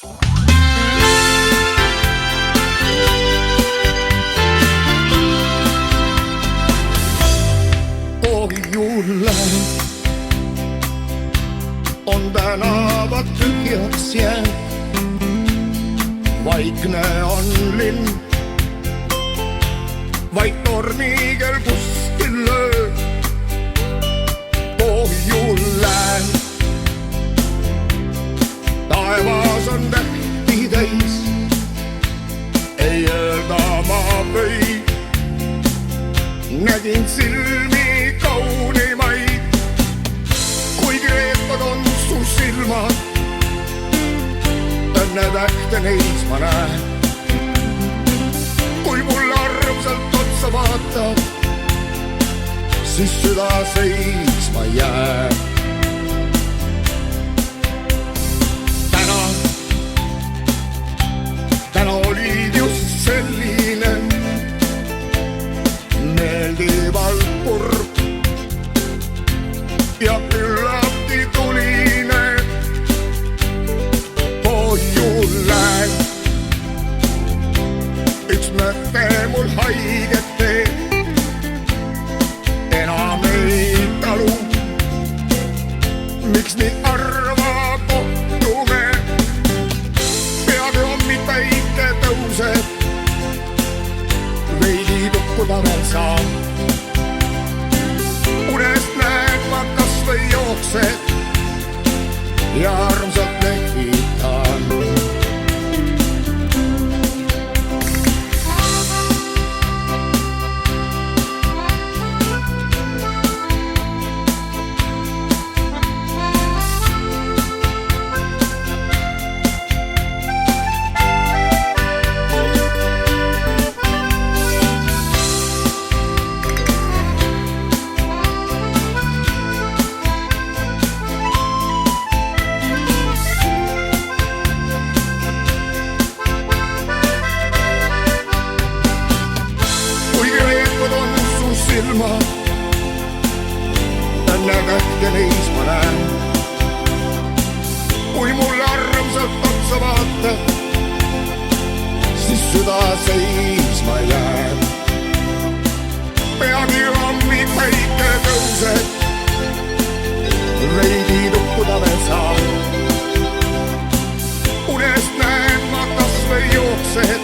Pohjulle on tänavad tühjaks jäänud, vaikne on linn, vaid tormikell kuskil lööb. Pohjulle taevas on tähti täis, ei öelda ma võin, nägin silmi kaunimaid, kui kreekad on su silmad, õnnetähte neis ma näen. Kui mulle armsalt otsa vaatab, siis süda seisma jääb. Täna olid just selline meeldivalt kurb ja küllaltki tuline. Pohjulle üks mõte mul haiget teeb, enam ei talu, miks nii harva kohtume. Peaaegu hommik päike tõuseb, veidi tukkuda veel saab. Unest näed ma kas või jooksed ja armsalt lehvitan. Õnnetähte neis ma näen. Kui mulle armsalt otsa vaatab, siis süda seisma jääb. Peagi hommik päike tõuseb, veidi tukkuda veel saab. Unest näed ma kas või jooksed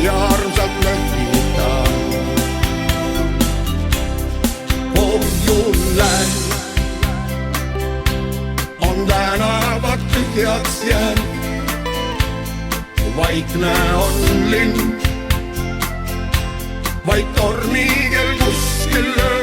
ja armsalt lehvitan. Pohjulle on tänavad tühjaks jäänud, vaikne on linn, vaid tormikell kuskil lööb.